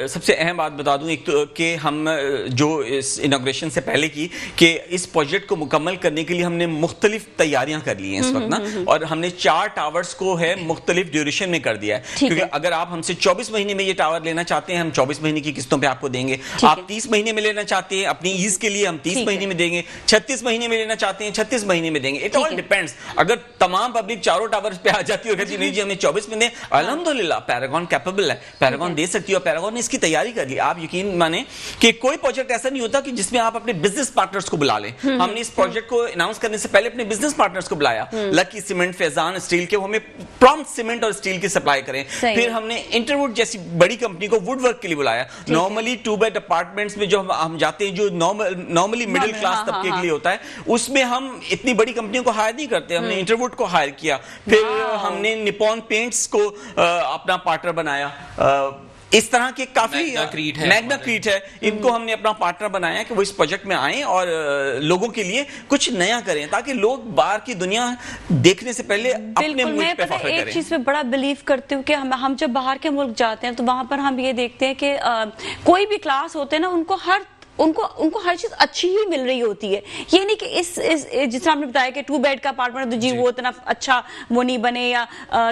سب سے اہم بات بتا دوں، ایک تو کہ ہم جو اس انوگریشن سے پہلے کی کہ اس پروجیکٹ کو مکمل کرنے کے لیے ہم نے مختلف تیاریاں کر لی ہیں اس وقت نا، اور ہم نے 4 ٹاورز کو ہے مختلف ڈیوریشن میں کر دیا ہے، کیونکہ اگر آپ ہم سے 24 مہینے میں یہ ٹاور لینا چاہتے ہیں، ہم 24 مہینے کی قسطوں پہ آپ کو دیں گے، آپ 30 مہینے میں لینا چاہتے ہیں اپنی ایز کے لیے، ہم 30 مہینے میں دیں گے، 36 مہینے میں لینا چاہتے ہیں 36 مہینے میں دیں گے، اٹ آل ڈیپینڈس۔ اگر تمام پبلک چاروں ٹاورز پہ آ جاتی ہے کہتی نہیں جی ہمیں 24 میں دیں، الحمدللہ پیراگون کیپیبل ہے، پیراگون دے سکتی ہے، اور پیراگون نے اس کی تیاری کر لی۔ آپ یقین مانیں کہ کوئی پروجیکٹ ایسا نہیں ہوتا کہ جس میں آپ اپنے بزنس پارٹنرز کو بلا لیں۔ ہم نے اس پروجیکٹ کو اناؤنس کرنے سے پہلے اپنے بزنس پارٹنرز کو بلایا، لکی سیمنٹ، فیضان اسٹیل کے، وہ ہمیں پرامپٹ سیمنٹ اور اسٹیل کی سپلائی کریں۔ پھر ہم نے انٹروڈ جیسی بڑی کمپنی کو ووڈ ورک کے لیے بلایا۔ نارملی 2 بیڈ اپارٹمنٹس میں جو ہم جاتے ہیں، جو نارملی مڈل کلاس طبقے کے لیے ہوتا ہے، اس میں ہم اتنی بڑی کمپنیوں کو ہائر نہیں کرتے، ہم نے انٹروڈ کو ہائر کیا۔ پھر ہم نے نیپون پینٹس کو اپنا پارٹنر بنایا۔ اس طرح کے کافی میگنا کریٹ ہے، ان کو ہم نے اپنا پارٹنر بنایا کہ وہ اس پروجیکٹ میں آئیں اور لوگوں کے لیے کچھ نیا کریں، تاکہ لوگ باہر کی دنیا دیکھنے سے پہلے اپنے ملک پہ فخر کریں۔ ایک چیز میں بڑا بلیو کرتی ہوں کہ ہم جب باہر کے ملک جاتے ہیں تو وہاں پر ہم یہ دیکھتے ہیں کہ کوئی بھی کلاس ہوتے ہیں نا، ان کو ہر چیز اچھی ہی مل رہی ہوتی ہے۔ یہ نہیں کہ جس طرح ہم نے بتایا کہ 2 بیڈ کا اپارٹمنٹ تو جی وہ اتنا اچھا وہ نہیں بنے، یا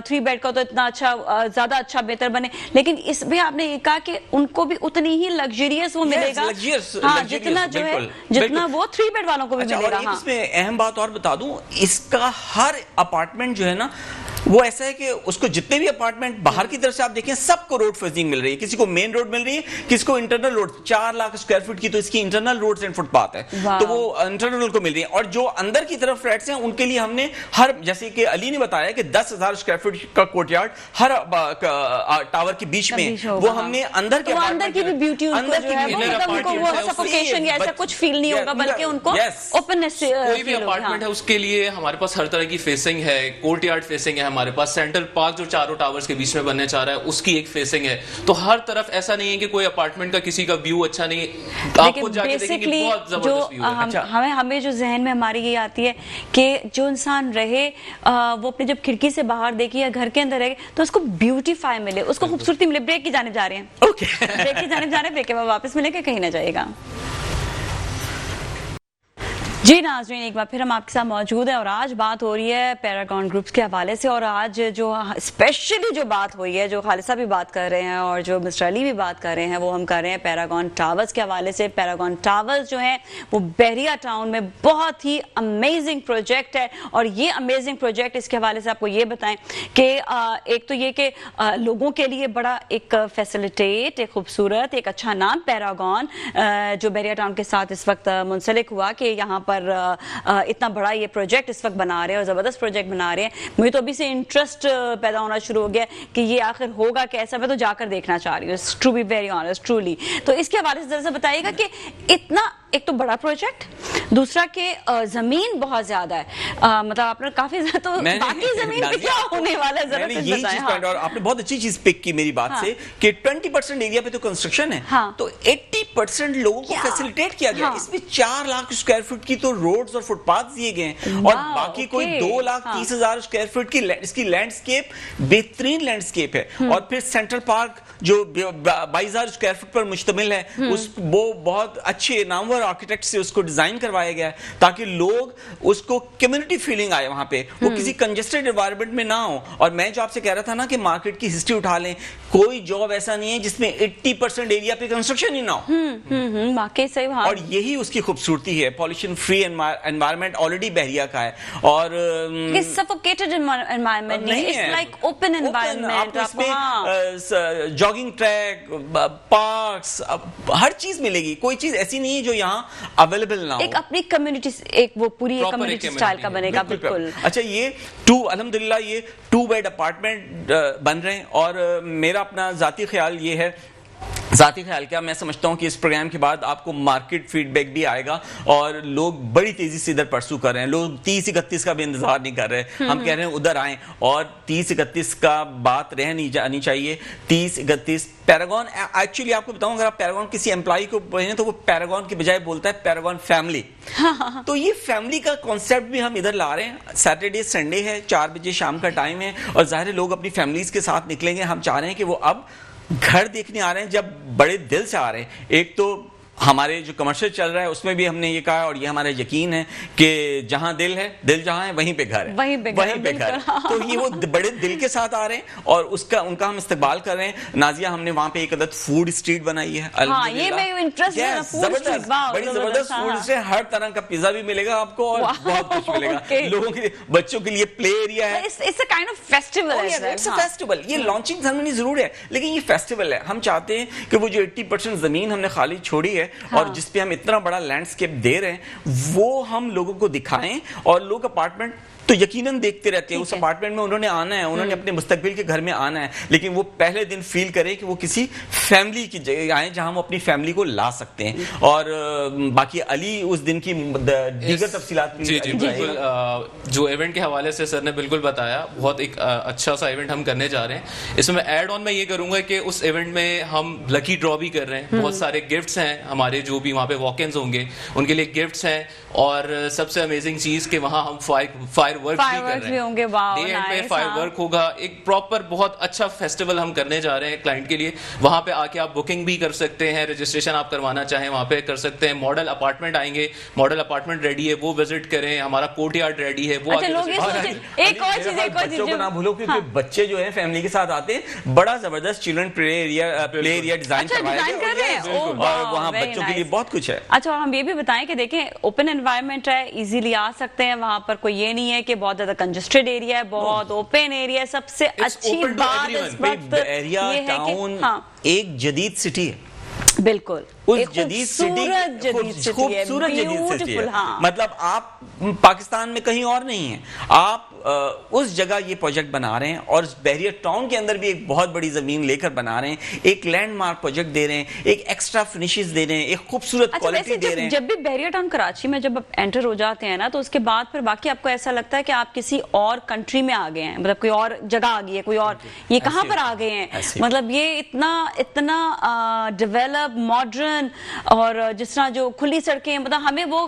3 بیڈ کا تو اتنا اچھا، زیادہ اچھا بہتر بنے، لیکن اس میں آپ نے یہ کہا کہ ان کو بھی اتنی ہی لگژریس وہ ملے گا، جتنا جو ہے جتنا وہ 3 بیڈ والوں کو بھی ملے گا۔ اس میں اہم بات اور بتا دوں، اس کا ہر اپارٹمنٹ جو ہے نا وہ ایسا ہے کہ اس کو جتنے بھی اپارٹمنٹ باہر کی طرف سے آپ دیکھیں سب کو روڈ فیسنگ مل رہی ہے، کسی کو مین روڈ مل رہی ہے، کسی کو internal road. 4 lakh square foot کی تو اس کی internal roads and footpath ہے، تو وہ انٹرنل کو مل رہی ہے۔ اور جو اندر کی طرف فلیٹس ہیں ان کے لیے ہم نے جیسے کہ علی نے بتایا کہ 10,000 اسکوائر فٹ کا کوٹ یارڈ ہر ٹاور کے بیچ میں، وہ ہم نے اندر کے اندر کی بھی بیوٹی ایسا کچھ فیل نہیں ہوگا، بلکہ ان کو اوپننس۔ کوئی بھی اپارٹمنٹ ہے اس کے لیے ہمارے پاس ہر طرح کی فیسنگ ہے، کورٹ یارڈ فیسنگ ہے، ہمارے پاس سینٹرل پارک جو 4 ٹاورز کے بیچ میں بننے چاہ رہا ہے اس کی ایک فیسنگ ہے، تو ہر طرف ایسا نہیں ہے کہ کوئی اپارٹمنٹ کا کسی کا ویو اچھا نہیں ہے، آپ کو جا کے دیکھیں گے بہت زبردست ویو ہے۔ ہمیں جو ذہن میں ہماری یہ آتی ہے کہ جو انسان رہے وہ اپنے جب کھڑکی سے باہر دیکھے یا گھر کے اندر رہے تو اس کو بیوٹیفائی ملے، اس کو خوبصورتی ملے۔ بریک کی جانب جا رہے ہیں، بریک کی جانب جا رہے ہیں، بریک کے بعد واپس ملے کہ کہیں نہ جائے گا۔ جی ناظرین، ایک بار پھر ہم آپ کے ساتھ موجود ہیں اور آج بات ہو رہی ہے پیراگون گروپس کے حوالے سے. اور آج جو اسپیشلی جو بات ہوئی ہے، جو خالصہ بھی بات کر رہے ہیں اور جو مسٹر علی بھی بات کر رہے ہیں، وہ ہم کر رہے ہیں پیراگون ٹاورز کے حوالے سے. پیراگون ٹاورز جو ہیں وہ بحریہ ٹاؤن میں بہت ہی امیزنگ پروجیکٹ ہے. اور یہ امیزنگ پروجیکٹ اس کے حوالے سے آپ کو یہ بتائیں کہ ایک تو یہ کہ لوگوں کے لیے بڑا ایک فیسلٹیٹ، ایک خوبصورت، ایک اچھا نام پیراگون جو بحریہ ٹاؤن کے ساتھ اس وقت منسلک ہوا کہ یہاں پر اتنا بڑا یہ پروجیکٹ اس وقت بنا رہے ہیں اور زبردست پروجیکٹ بنا رہے ہیں. مجھے تو ابھی سے انٹرسٹ پیدا ہونا شروع ہو گیا کہ یہ آخر ہوگا کیسا. میں تو جا کر دیکھنا چاہ رہی ہوں، to be very honest truly. تو اس کے حوالے سے ذرا سا بتائیے گا کہ اتنا ایک تو بڑا پروجیکٹ، دوسرا کہ زمین بہت زیادہ ہے، مطلب آپ نے کافی زیادہ، تو باقی زمین پہ کیا ہونے والا ہے ذرا کچھ بتائیں. اور آپ نے بہت اچھی چیز پک کی میری بات سے کہ 20% ایریا پہ تو کنسٹرکشن ہے، تو 80% لوگوں کو فیسیلیٹیٹ کیا گیا. اس میں 4 لاکھ اسکوائر فٹ کی تو روڈز اور فٹ پاتھ دیے گئے ہیں اور باقی کوئی 2,30,000 اسکوائر فٹ کی اس کی لینڈسکیپ بہترین لینڈسکیپ ہے. اور پھر سینٹرل پارک جو 22,000 اسکوائر فٹ پر مشتمل ہے، وہ بہت اچھے نامور آرکیٹیکٹ سے اس کو ڈیزائن کروایا گیا ہے تاکہ لوگ اس کو کمیونٹی فیلنگ آئے وہاں پہ، وہ کسی کنجسٹڈ انوائرمنٹ میں نہ ہو. اور میں جو آپ سے کہہ رہا تھا نا کہ مارکیٹ کی ہسٹری اٹھا لیں، کوئی جاب ایسا نہیں ہے جس میں 80% ایریا پہ کنسٹرکشن ہی نہ ہو. واقعی صحیح. اور یہی اس کی خوبصورتی ہے. پالیوشن فری انوائرمنٹ آلریڈی بحریہ کا ہے اور سفوکیٹڈ انوائرمنٹ نہیں، اٹس لائک اوپن انوائرمنٹ. اس میں جاگنگ ٹریک، پارکس، ہر چیز ملے گی. کوئی چیز ایسی نہیں ہے جو یہاں اویلیبل نہ ہو. ایک اپنی کمیونٹی، ایک وہ پوری کمیونٹی اسٹائل کا بنے گا. بالکل. اچھا، یہ الحمدللہ یہ 2 بیڈ اپارٹمنٹ بن رہے ہیں. اور میرا اپنا ذاتی خیال یہ ہے، ذاتی خیال کیا، میں سمجھتا ہوں کہ اس پروگرام کے بعد آپ کو مارکیٹ فیڈ بیک بھی آئے گا اور لوگ بڑی تیزی سے ادھر پرسو کر رہے ہیں. لوگ 30-31 کا بھی انتظار نہیں کر رہے. ہم کہہ رہے ہیں ادھر آئیں. اور 30-31 کا بات رہ نہیں جانی چاہیے. 30-31 پیراگون، ایکچولی آپ کو بتاؤں، اگر آپ پیراگون کسی امپلائی کو پوچھیں تو وہ پیراگون کی بجائے بولتا ہے پیراگون فیملی. تو یہ فیملی کا کانسیپٹ بھی ہم ادھر لا رہے ہیں. سیٹرڈے سنڈے ہے، 4 بجے شام کا ٹائم ہے اور ظاہر ہے لوگ اپنی فیملیز کے ساتھ نکلیں گے. ہم چاہ رہے ہیں کہ وہ اب گھر دیکھنے آ رہے ہیں جب بڑے دل سے آ رہے ہیں. ایک تو ہمارے جو کمرشل چل رہا ہے اس میں بھی ہم نے یہ کہا اور یہ ہمارا یقین ہے کہ جہاں دل ہے، دل جہاں ہے وہیں پہ گھر ہے، وہیں پہ گھر. تو یہ وہ بڑے دل کے ساتھ آ رہے ہیں اور ان کا ہم استقبال کر رہے ہیں. نازیہ، ہم نے وہاں پہ ایک عدد فوڈ اسٹریٹ بنائی ہے. بڑی زبردست فوڈ اسٹریٹ، ہر طرح کا پیزا بھی ملے گا آپ کو اور بہت کچھ ملے گا. لوگوں کے بچوں کے لیے پلے ایریا ہے. فیسٹیول، یہ لانچنگ سرمنی ضرور ہے لیکن یہ فیسٹیول ہے. ہم چاہتے ہیں کہ وہ جو 80% زمین ہم نے خالی چھوڑی ہے اور جس پہ ہم اتنا بڑا لینڈسکیپ دے رہے ہیں، وہ ہم لوگوں کو دکھائیں. اور لوگ اپارٹمنٹ تو یقیناً دیکھتے رہتے ہیں. اس اپارٹمنٹ میں انہوں نے آنا ہے، انہوں نے اپنے مستقبل کے گھر میں آنا ہے، لیکن وہ پہلے دن فیل کرے کہ وہ کسی فیملی کی جگہ آئیں جہاں وہ اپنی فیملی کو لا سکتے ہیں. اور باقی علی اس دن کی دیگر تفصیلات. جی بالکل. جو ایونٹ کے حوالے سے سر نے بالکل بتایا، بہت ایک اچھا سا ایونٹ ہم کرنے جا رہے ہیں. اس میں ایڈ آن میں یہ کروں گا کہ اس ایونٹ میں ہم لکی ڈرا بھی کر رہے ہیں. بہت سارے گفٹس ہیں ہمارے، جو بھی وہاں پہ واک انز ہوں گے ان کے لیے گفٹس ہیں. اور سب سے امیزنگ چیز کہ وہاں ہم فائر ورک بھی ہوں گے. ڈے اینڈ پہ فائر ورک ہوگا. ایک پراپر بہت اچھا فیسٹیول ہم کرنے جا رہے ہیں کلائنٹ کے لیے. وہاں پہ آ کے آپ بکنگ بھی کر سکتے ہیں، رجسٹریشن آپ کروانا چاہیں وہاں پہ کر سکتے ہیں. ماڈل اپارٹمنٹ آئیں گے، ماڈل اپارٹمنٹ ریڈی ہے، وہ وزٹ کریں. ہمارا کورٹ یارڈ ریڈی ہے، وہ بچوں کو نہ بھولو کیونکہ بچے جو ہیں فیملی کے ساتھ آتے ہیں. بڑا زبردست چلڈرن پلے ایریا ڈیزائن کروایا گیا اور وہاں بچوں کے لیے بہت کچھ ہے. اچھا، اور ہم یہ بھی بتائیں کہ دیکھیں اوپن انوائرمنٹ ہے، ایزیلی آ سکتے ہیں وہاں پر. کوئی یہ نہیں ہے کہ بہت زیادہ کنجسٹڈ ایریا ہے، بہت اوپن ایریا ہے. سب سے اچھی بات اس وقت یہ ہے کہ ایک جدید سٹی ہے. بالکل، جدید سٹی، خوبصورت جدید سٹی ہے. مطلب آپ پاکستان میں کہیں اور نہیں ہیں. آپ اس جگہ یہ پروجیکٹ بنا رہے ہیں اور بحریہ ٹاؤن کے اندر بھی ایک بہت بڑی زمین لے کر بنا رہے ہیں. ایک لینڈ مارک پروجیکٹ دے رہے ہیں، ایک ایکسٹرا فنشز دے رہے ہیں، ایک خوبصورت کوالٹی دے رہے ہیں. جب بھی بحریہ ٹاؤن کراچی میں جب آپ انٹر ہو جاتے ہیں نا، تو اس کے بعد پھر باقی آپ کو ایسا لگتا ہے کہ آپ کسی اور کنٹری میں آ گئے ہیں. مطلب کوئی اور جگہ آ گئی ہے، کوئی اور، یہ کہاں پر آ گئے ہیں. مطلب یہ اتنا ڈیولپ، ماڈرن، اور جس طرح جو کھلی سڑکیں، مطلب ہمیں وہ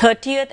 30th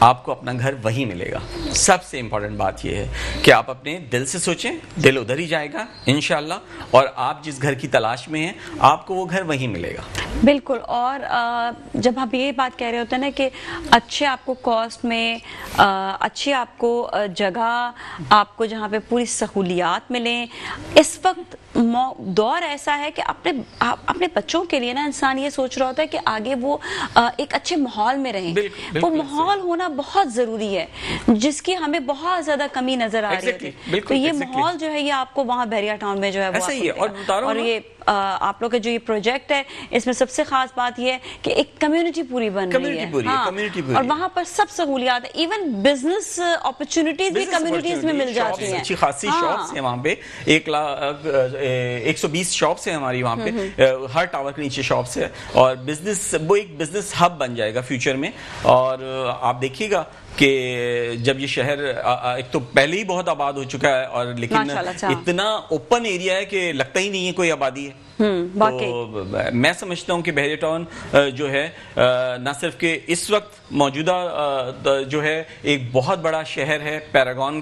آپ کو اپنا گھر وہی ملے گا. سب سے امپورٹنٹ بات یہ ہے کہ آپ اپنے دل سے سوچیں, دل ادھر ہی جائے گا انشاءاللہ, اور آپ جس گھر کی تلاش میں ہیں آپ کو وہ گھر وہی ملے گا. بالکل. اور جب آپ یہ بات کہہ رہے ہوتے ہیں نا کہ اچھے آپ کو کاسٹ میں اچھی آپ کو جگہ, آپ کو جہاں پہ پوری سہولیات ملیں, اس وقت دور ایسا ہے کہ اپنے بچوں کے لیے نا انسان یہ سوچ رہا ہوتا ہے کہ آگے وہ ایک اچھے ماحول میں رہیں. وہ ماحول ہونا بہت ضروری ہے جس کی ہمیں بہت زیادہ کمی نظر آ رہی ہے. تو یہ ماحول جو ہے یہ آپ کو وہاں بحریہ ٹاؤن میں جو ہے وہ, اور یہ آپ لوگ کا جو یہ پروجیکٹ ہے اس میں سب سے خاص بات یہ ہے کہ ایک کمیونٹی پوری بن رہی ہے, اور وہاں پر سب سہولیات ہیں, ایون بزنس اپرچونٹیز بھی کمیونٹیز میں مل جاتی ہیں. اچھی خاصی شاپس ہیں وہاں پہ, 120 شاپس ہیں ہماری وہاں پہ, ہر ٹاور کے نیچے شاپس ہے, اور بزنس وہ ایک بزنس ہب بن جائے گا فیوچر میں. اور آپ دیکھیے گا کہ جب یہ شہر ایک تو پہلے ہی بہت آباد ہو چکا ہے, اور لیکن اتنا اوپن ایریا ہے کہ لگتا ہی نہیں ہے کوئی آبادی ہے. تو میں سمجھتا ہوں کہ بحریہ ٹاؤن جو ہے نہ صرف کہ اس وقت موجودہ جو ہے ایک بہت بڑا شہر ہے, پیراگون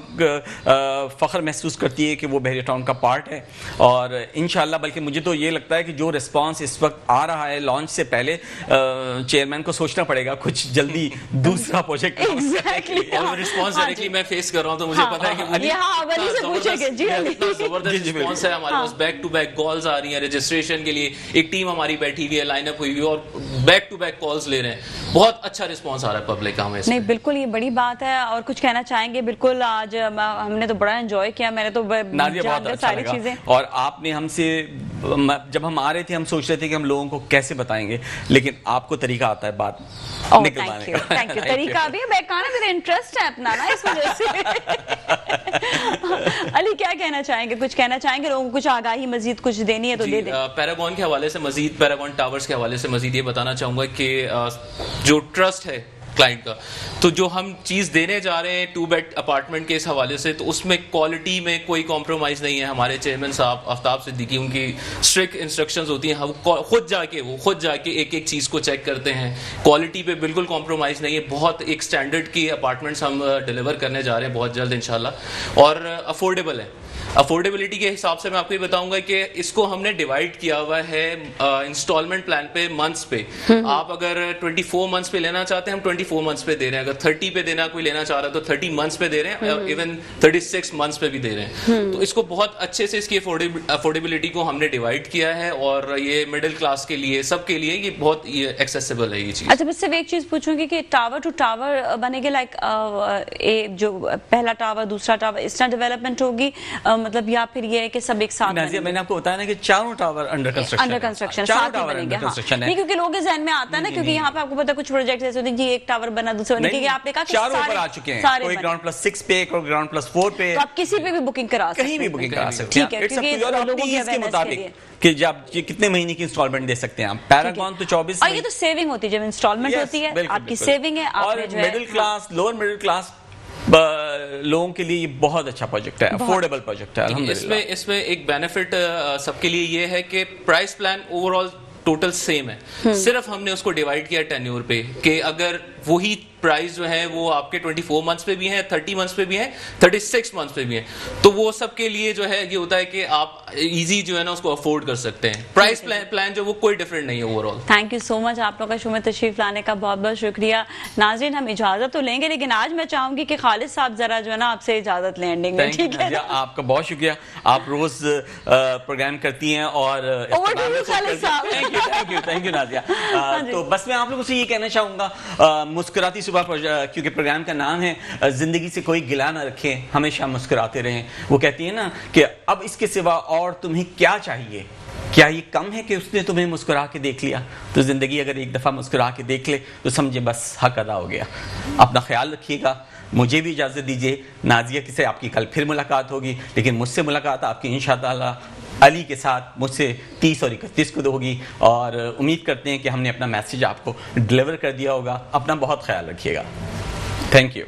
فخر محسوس کرتی ہے کہ وہ بحریہ ٹاؤن کا پارٹ ہے, اور انشاءاللہ بلکہ مجھے تو یہ لگتا ہے کہ جو ریسپانس اس وقت آ رہا ہے لانچ سے پہلے, چیئرمین کو سوچنا پڑے گا کچھ جلدی دوسرا پروجیکٹ. رسپانس ڈائریکٹلی میں فیس کر رہا ہوں تو مجھے پتا ہے کہ زبردست رسپانس ہے ہمارے پاس. بیک ٹو بیک کالز آ رہی ہیں رجسٹریشن کے لیے, ایک ٹیم ہماری بیٹھی ہوئی ہے, لائن اپ ہوئی ہوئی, اور بیک ٹو بیک کالز لے رہے ہیں. بہت اچھا رسپانس آ رہا ہے پبلک کا ہمیں. نہیں بالکل یہ بڑی بات ہے. اور کچھ کہنا چاہیں گے؟ بالکل آج ہم نے تو بڑا انجوائے کیا, میں نے تو ساری چیزیں, اور آپ نے ہم سے جب ہم آ رہے تھے ہم سوچ رہے تھے کہ ہم لوگوں کو کیسے بتائیں گے, لیکن آپ کو طریقہ آتا ہے بات نکلوانے کا. طریقہ بھی بیکانا, میرا انٹرسٹ ہے اپنا نا اس وجہ سے. علی کیا کہنا چاہیں گے؟ کچھ کہنا چاہیں گے لوگوں کو, کچھ آگاہی مزید کچھ دینی ہے تو دے دیں. پیراگون کے حوالے سے مزید, پیراگون ٹاورز کے حوالے سے مزید یہ بتانا چاہوں گا کہ جو ٹرسٹ ہے کلائنٹ کا, تو جو ہم چیز دینے جا رہے ہیں 2 بیڈ اپارٹمنٹ کے اس حوالے سے, تو اس میں کوالٹی میں کوئی کمپرومائز نہیں ہے. ہمارے چیئرمین صاحب آفتاب صدیقی, ان کی اسٹرکٹ انسٹرکشنز ہوتی ہیں, وہ خود جا کے ایک ایک چیز کو چیک کرتے ہیں. کوالٹی پہ بالکل کمپرومائز نہیں ہے. بہت ایک اسٹینڈرڈ کی اپارٹمنٹس ہم ڈیلیور کرنے جا رہے ہیں بہت جلد انشاءاللہ, اور افورڈیبل ہے. افورڈیبلٹی کے حساب سے میں آپ کو یہ بتاؤں گا کہ اس کو ہم نے ڈیوائڈ کیا ہوا ہے انسٹالمنٹ پلان پہ, منتھس پہ. آپ اگر 24 منتھس پہ لینا چاہتے ہیں ہم 24 منتھس پہ دے رہے ہیں. اگر 30 پہ دینا کوئی لینا چاہ رہا ہے تو 30 منتھس پہ دے رہے ہیں, ایون 36 منتھس پہ بھی دے رہے ہیں. تو اس کو بہت اچھے سے اس کی افورڈیبلٹی کو ہم نے ڈیوائڈ کیا ہے, اور یہ مڈل کلاس کے لیے, سب کے لیے یہ بہت ایکسیسیبل ہے یہ چیز. اچھا بس صرف ایک چیز پوچھوں گی کہ ٹاور ٹو ٹاور بنے گے, لائک جو پہلا ٹاور دوسرا ٹاور اس طرح ڈیولپمنٹ ہوگی, مطلب یا پھر یہ ہے کہ سب ایک ساتھ؟ میں نے آپ کو بتایا نا کہ چاروں ٹاور انڈر کنسٹرکشن ساتھ ہی بنیں گے. نہیں کیونکہ لوگوں کے ذہن میں آتا ہے نا, کیونکہ یہاں پہ آپ کو پتا کچھ پروجیکٹ ایسے ہوتے ہیں جی ایک ٹاور بنا دوسرا بنا, کیونکہ آپ نے کہا کہ چاروں اوپر آ چکے ہیں, کوئی گراؤنڈ پلس 6 پہ, کوئی گراؤنڈ پلس 4 پہ, تو آپ کسی پہ بھی بکنگ کرا سکتے ہیں, کہیں بھی بکنگ کرا سکتے ہیں. ٹھیک ہے, کیونکہ لوگوں کی کے مطابق کہ جب کتنے مہینے کی انسٹالمنٹ دے سکتے ہیں آپ. پیراگون تو 24, اور یہ تو سیونگ ہوتی ہے جب انسٹالمنٹ ہوتی ہے, آپ کی سیونگ ہے. اور middle class, lower middle class لوگوں کے لیے یہ بہت اچھا پروجیکٹ ہے, افورڈیبل پروجیکٹ ہے الحمدللہ. اس میں ایک بینیفٹ سب کے لیے یہ ہے کہ price plan over all total same ہے, صرف ہم نے اس کو ڈیوائڈ کیا ٹینیور پہ, کہ اگر وہی پرائز جو ہے وہ آپ کے 24 منتھس پہ بھی ہیں, 30 منتھس پہ بھی ہیں, 36 منتھس پہ بھی ہیں, تو وہ سب کے لیے جو ہے یہ ہوتا ہے کہ آپ ایزی جو ہے نا اس کو افورڈ کر سکتے ہیں. پرائز پلان جو وہ کوئی ڈفرینٹ نہیں ہے overall. Thank you so much, آپ لوگ کا شو میں تشریف لانے کا بہت بہت شکریہ. ناظرین ہم اجازت تو لیں گے, لیکن آج میں چاہوں گی کہ خالد صاحب ذرا جو ہے نا آپ سے اجازت لیں اینڈنگ میں, ٹھیک ہے؟ آپ کا بہت شکریہ, آپ روز پروگرام کرتی ہیں, اور تھینک یو نازیہ. تو بس میں آپ لوگوں سے یہ کہنا چاہوں گا, مسکراتی صبح, کیونکہ پروگرام کا نام ہے زندگی سے کوئی گلہ نہ رکھیں, ہمیشہ مسکراتے رہیں. وہ کہتی ہے نا کہ اب اس کے سوا اور تمہیں کیا چاہیے, کیا یہ کم ہے کہ اس نے تمہیں مسکرا کے دیکھ لیا؟ تو زندگی اگر ایک دفعہ مسکرا کے دیکھ لے تو سمجھے بس حق ادا ہو گیا. اپنا خیال رکھیے گا, مجھے بھی اجازت دیجیے. نازیہ سے آپ کی کل پھر ملاقات ہوگی, لیکن مجھ سے ملاقات آپ کی انشاءاللہ علی کے ساتھ مجھ سے 30 اور 31 کو ہوگی, اور امید کرتے ہیں کہ ہم نے اپنا میسج آپ کو ڈلیور کر دیا ہوگا. اپنا بہت خیال رکھیے گا. Thank you.